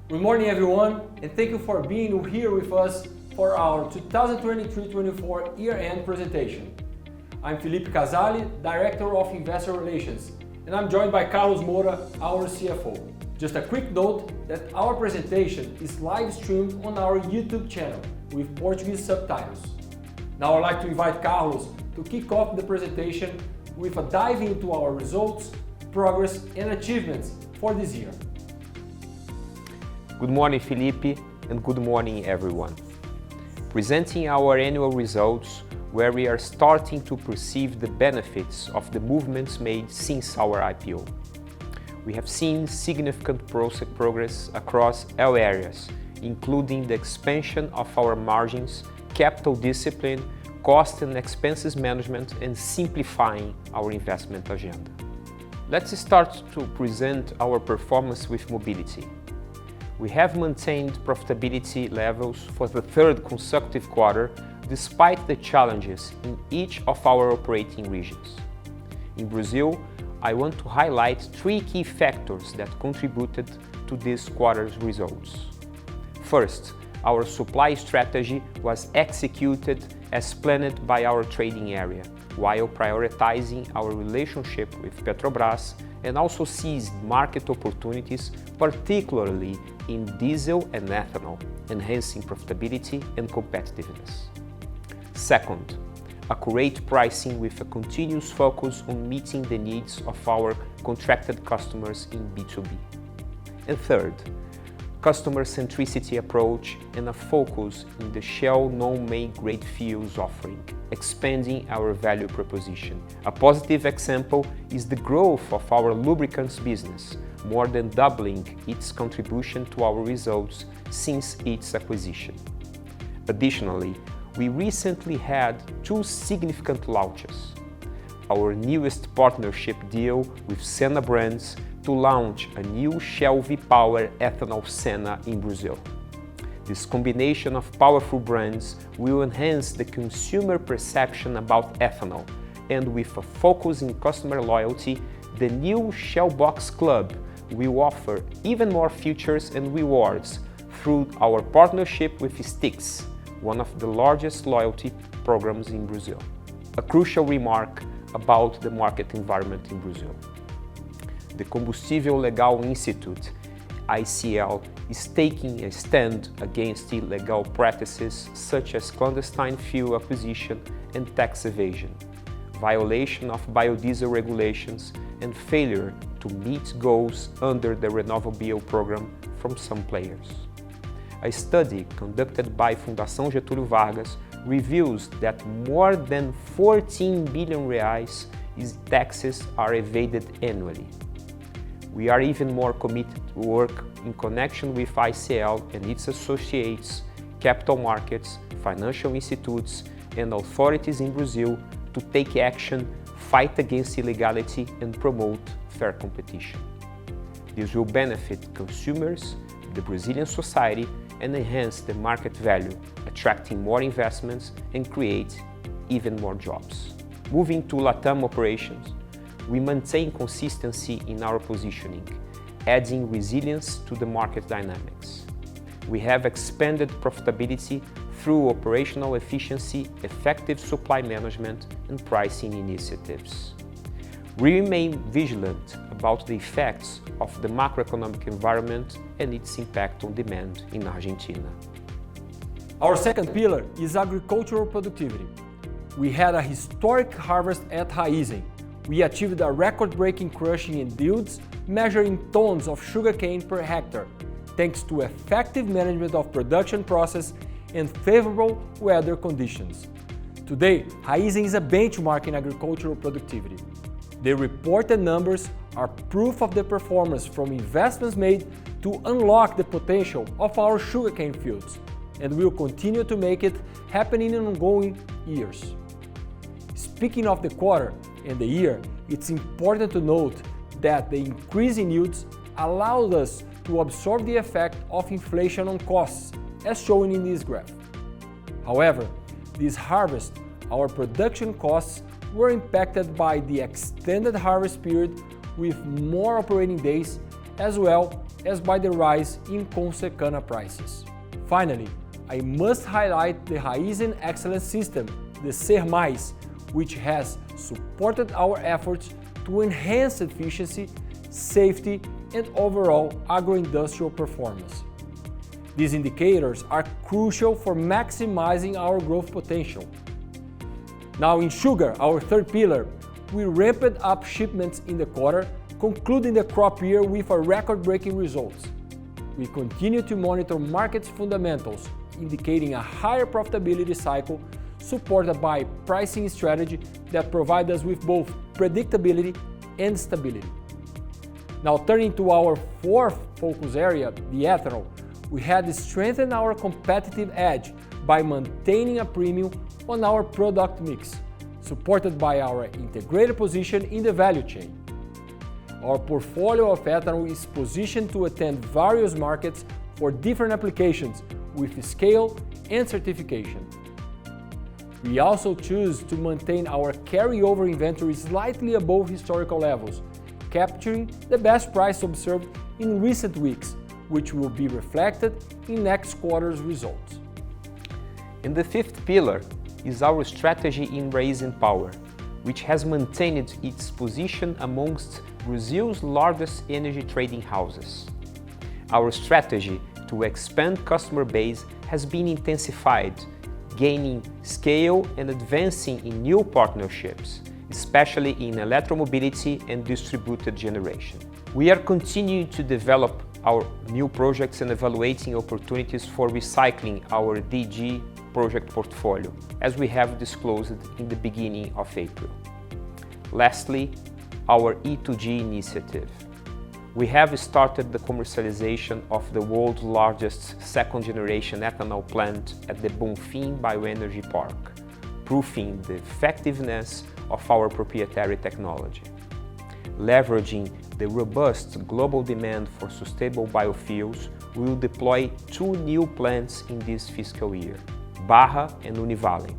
Good morning everyone, and thank you for being here with us for our 2023-24 year-end presentation. I'm Felipe Casali, Director of Investor Relations, and I'm joined by Carlos Moura, our CFO. Just a quick note that our presentation is live streamed on our YouTube channel with Portuguese subtitles. Now I'd like to invite Carlos to kick off the presentation with a dive into our results, progress and achievements for this year. Good morning, Felipe, and good morning, everyone. Presenting our annual results, where we are starting to perceive the benefits of the movements made since our IPO. We have seen significant progress across all areas, including the expansion of our margins, capital discipline, cost and expenses management, and simplifying our investment agenda. Let's start to present our performance with mobility. We have maintained profitability levels for the third consecutive quarter, despite the challenges in each of our operating regions. In Brazil, I want to highlight three key factors that contributed to this quarter's results. First, our supply strategy was executed as planned by our trading area, while prioritizing our relationship with Petrobras and also seized market opportunities, particularly in diesel and ethanol, enhancing profitability and competitiveness. Second, accurate pricing with a continuous focus on meeting the needs of our contracted customers in B2B. And third, customer centricity approach and a focus in the Shell non-main grade fuels offering, expanding our value proposition. A positive example is the growth of our lubricants business, more than doubling its contribution to our results since its acquisition. Additionally, we recently had two significant launches. Our newest partnership deal with Senna Brands to launch a new Shell V-Power ethanol Senna in Brazil. This combination of powerful brands will enhance the consumer perception about ethanol, and with a focus in customer loyalty, the new Shell Box Club will offer even more features and rewards through our partnership with Stix, one of the largest loyalty programs in Brazil. A crucial remark about the market environment in Brazil. The Combustível Legal Institute, ICL, is taking a stand against illegal practices such as clandestine fuel acquisition and tax evasion, violation of biodiesel regulations, and failure to meet goals under the RenovaBio program from some players. A study conducted by Fundação Getúlio Vargas reveals that more than 14 billion reais in taxes are evaded annually. We are even more committed to work in connection with ICL and its associates, capital markets, financial institutes, and authorities in Brazil to take action, fight against illegality, and promote fair competition. This will benefit consumers, the Brazilian society, and enhance the market value, attracting more investments and create even more jobs. Moving to LATAM operations, we maintain consistency in our positioning, adding resilience to the market dynamics. We have expanded profitability through operational efficiency, effective supply management, and pricing initiatives. We remain vigilant about the effects of the macroeconomic environment and its impact on demand in Argentina. Our second pillar is agricultural productivity. We had a historic harvest at Raízen. We achieved a record-breaking crushing in yields, measuring tons of sugarcane per hectare, thanks to effective management of production process and favorable weather conditions. Today, Raízen is a benchmark in agricultural productivity. The reported numbers are proof of the performance from investments made to unlock the potential of our sugarcane fields, and will continue to make it happen in ongoing years. Speaking of the quarter and the year, it's important to note that the increase in yields allowed us to absorb the effect of inflation on costs, as shown in this graph. However, this harvest, our production costs were impacted by the extended harvest period with more operating days, as well as by the rise in Consecana prices. Finally, I must highlight the Raízen Excellence System, the Ser Mais, which has supported our efforts to enhance efficiency, safety, and overall agro-industrial performance. These indicators are crucial for maximizing our growth potential. Now in sugar, our third pillar, we ramped up shipments in the quarter, concluding the crop year with a record-breaking results. We continue to monitor market fundamentals, indicating a higher profitability cycle supported by pricing strategy that provide us with both predictability and stability. Now turning to our fourth focus area, the ethanol, we had strengthened our competitive edge by maintaining a premium on our product mix, supported by our integrated position in the value chain. Our portfolio of ethanol is positioned to attend various markets for different applications with scale and certification. We also choose to maintain our carryover inventory slightly above historical levels, capturing the best price observed in recent weeks, which will be reflected in next quarter's results. And the fifth pillar is our strategy in Raízen Power, which has maintained its position amongst Brazil's largest energy trading houses. Our strategy to expand customer base has been intensified, gaining scale and advancing in new partnerships, especially in electromobility and distributed generation. We are continuing to develop our new projects and evaluating opportunities for recycling our DG project portfolio, as we have disclosed in the beginning of April. Lastly, our E2G initiative. We have started the commercialization of the world's largest second-generation ethanol plant at the Bonfim Bioenergy Park, proving the effectiveness of our proprietary technology. Leveraging the robust global demand for sustainable biofuels, we will deploy 2 new plants in this fiscal year, Barra and Univale,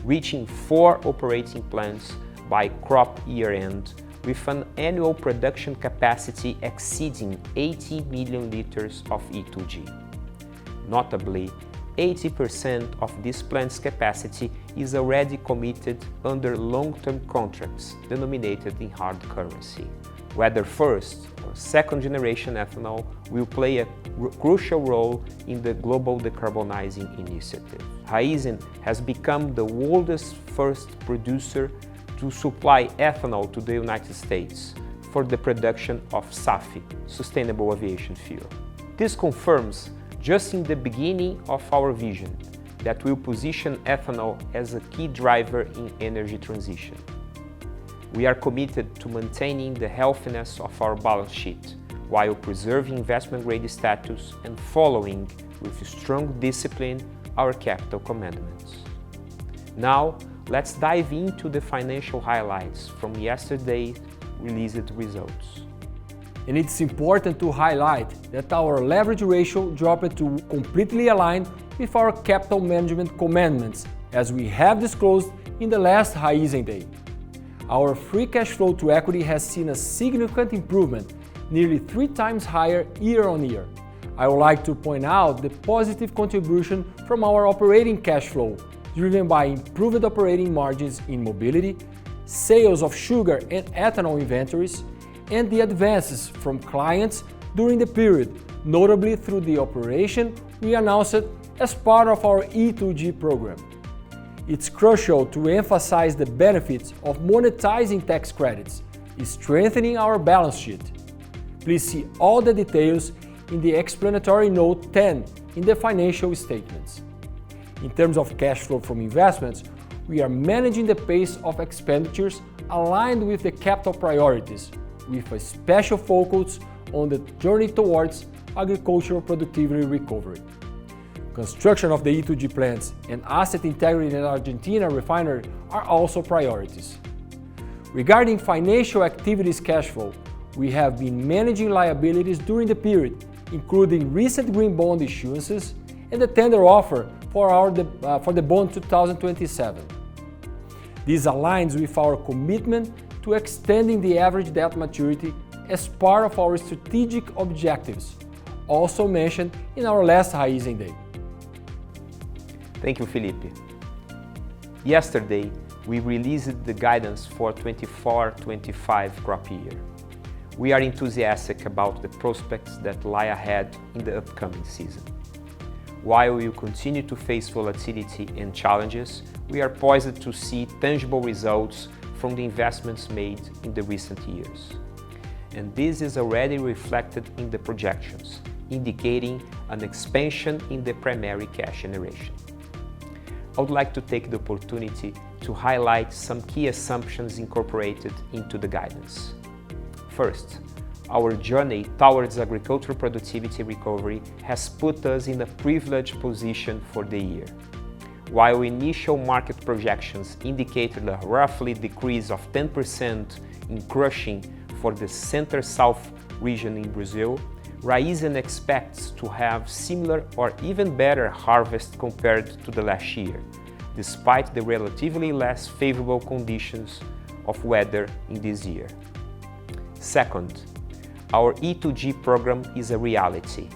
reaching 4 operating plants by crop year-end, with an annual production capacity exceeding 80 million liters of E2G. Notably, 80% of this plant's capacity is already committed under long-term contracts denominated in hard currency. Whether first or second-generation ethanol will play a crucial role in the global decarbonizing initiative. Raízen has become the world's first producer to supply ethanol to the United States for the production of SAF, Sustainable Aviation Fuel. This confirms, just in the beginning of our vision, that will position ethanol as a key driver in energy transition. We are committed to maintaining the healthiness of our balance sheet while preserving investment-grade status and following with strong discipline our capital commandments. Now, let's dive into the financial highlights from yesterday's released results. And it's important to highlight that our leverage ratio dropped to completely align with our capital management commandments, as we have disclosed in the last Raízen Day. Our free cash flow to equity has seen a significant improvement, nearly 3 times higher year-on-year. I would like to point out the positive contribution from our operating cash flow, driven by improved operating margins in mobility, sales of sugar and ethanol inventories, and the advances from clients during the period, notably through the operation we announced as part of our E2G program. It's crucial to emphasize the benefits of monetizing tax credits, strengthening our balance sheet. Please see all the details in the explanatory note 10 in the financial statements. In terms of cash flow from investments, we are managing the pace of expenditures aligned with the capital priorities, with a special focus on the journey towards agricultural productivity recovery. Construction of the E2G plants and asset integrity in Argentina refinery are also priorities. Regarding financial activities cash flow, we have been managing liabilities during the period, including recent green bond issuances and the tender offer for the bond 2027. This aligns with our commitment to extending the average debt maturity as part of our strategic objectives, also mentioned in our last Raízen Day. Thank you, Felipe. Yesterday, we released the guidance for 24-25 crop year. We are enthusiastic about the prospects that lie ahead in the upcoming season. While we continue to face volatility and challenges, we are poised to see tangible results from the investments made in the recent years. And this is already reflected in the projections, indicating an expansion in the primary cash generation. I would like to take the opportunity to highlight some key assumptions incorporated into the guidance. First, our journey towards agricultural productivity recovery has put us in a privileged position for the year. While initial market projections indicated a roughly decrease of 10% in crushing for the Center-South region in Brazil, Raízen expects to have similar or even better harvest compared to the last year, despite the relatively less favorable conditions of weather in this year. Second, our E2G program is a reality,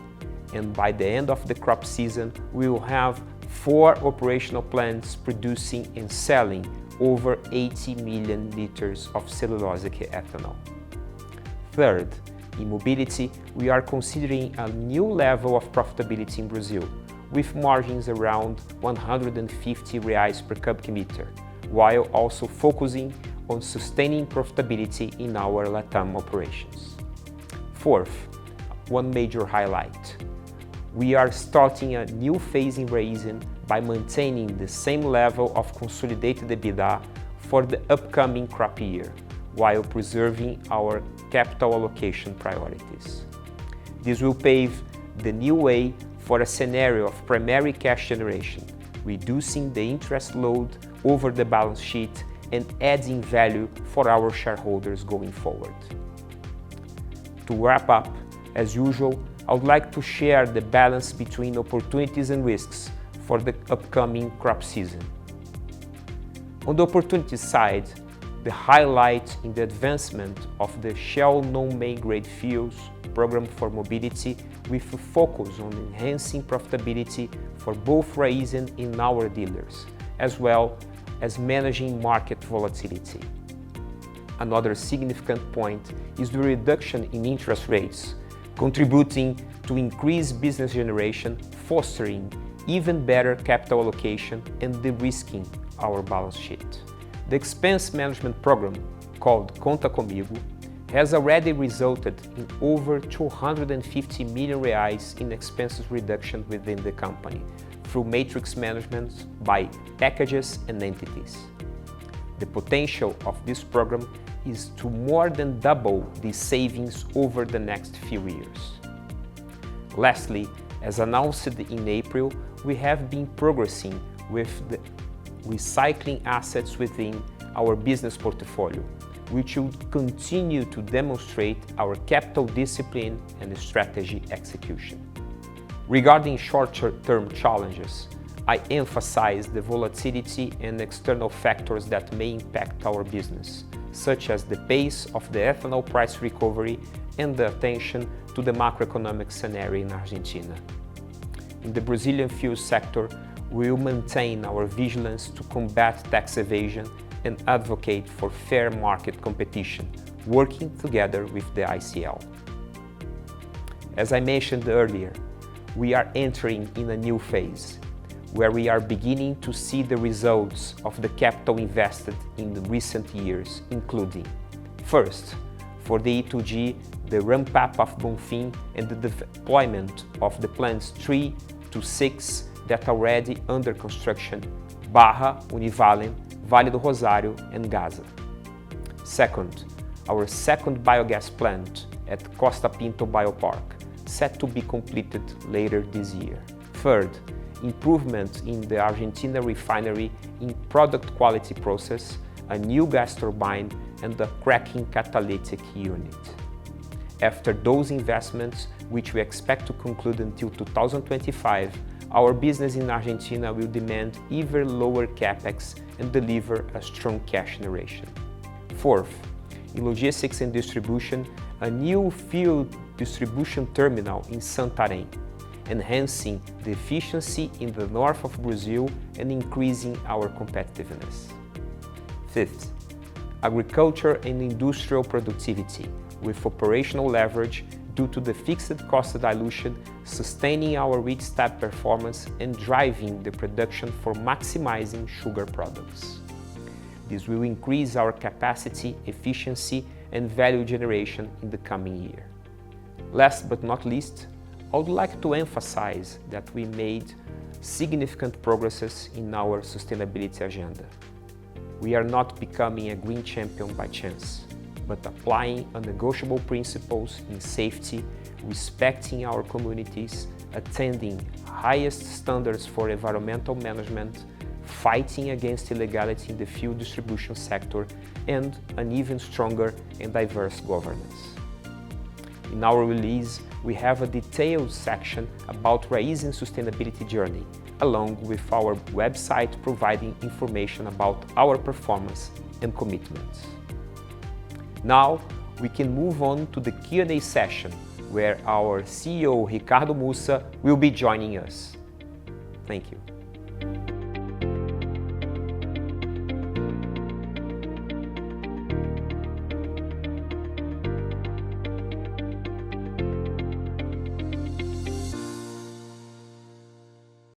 and by the end of the crop season, we will have 4 operational plants producing and selling over 80 million liters of cellulosic ethanol. Third, in mobility, we are considering a new level of profitability in Brazil, with margins around 150 reais per cubic meter, while also focusing on sustaining profitability in our LATAM operations. Fourth, one major highlight. We are starting a new phase in Raízen by maintaining the same level of consolidated EBITDA for the upcoming crop year, while preserving our capital allocation priorities. This will pave the new way for a scenario of primary cash generation, reducing the interest load over the balance sheet and adding value for our shareholders going forward. To wrap up, as usual, I would like to share the balance between opportunities and risks for the upcoming crop season. On the opportunity side, the highlight in the advancement of the Shell non-main grade fuels program for mobility, with a focus on enhancing profitability for both Raízen and our dealers, as well as managing market volatility. Another significant point is the reduction in interest rates, contributing to increased business generation, fostering even better capital allocation and de-risking our balance sheet. The expense management program, called Conta Comigo, has already resulted in over 250 million reais in expenses reduction within the company through matrix management by packages and entities. The potential of this program is to more than double these savings over the next few years. Lastly, as announced in April, we have been progressing with the recycling assets within our business portfolio, which will continue to demonstrate our capital discipline and strategy execution. Regarding short-term challenges, I emphasize the volatility and external factors that may impact our business, such as the pace of the ethanol price recovery and the attention to the macroeconomic scenario in Argentina. In the Brazilian fuel sector, we will maintain our vigilance to combat tax evasion and advocate for fair market competition, working together with the ICL. As I mentioned earlier, we are entering in a new phase, where we are beginning to see the results of the capital invested in the recent years, including, first, for the E2G, the ramp-up of Bonfim and the deployment of the plants 3 to 6 that are already under construction, Barra, Univalen, Vale do Rosário, and Gaza. Second, our second biogas plant at Costa Pinto Biopark, set to be completed later this year. Third, improvement in the Argentina refinery in product quality process, a new gas turbine, and a cracking catalytic unit. After those investments, which we expect to conclude until 2025, our business in Argentina will demand even lower capex and deliver a strong cash generation. Fourth, in logistics and distribution, a new field distribution terminal in Santarém, enhancing the efficiency in the north of Brazil and increasing our competitiveness. Fifth, agriculture and industrial productivity, with operational leverage due to the fixed cost dilution, sustaining our rich step performance and driving the production for maximizing sugar products. This will increase our capacity, efficiency, and value generation in the coming year. Last but not least, I would like to emphasize that we made significant progresses in our sustainability agenda. We are not becoming a green champion by chance, but applying unnegotiable principles in safety, respecting our communities, attending highest standards for environmental management, fighting against illegality in the fuel distribution sector, and an even stronger and diverse governance. In our release, we have a detailed section about Raízen's sustainability journey, along with our website providing information about our performance and commitments. Now, we can move on to the Q&A session, where our CEO Ricardo Mussa will be joining us. Thank you.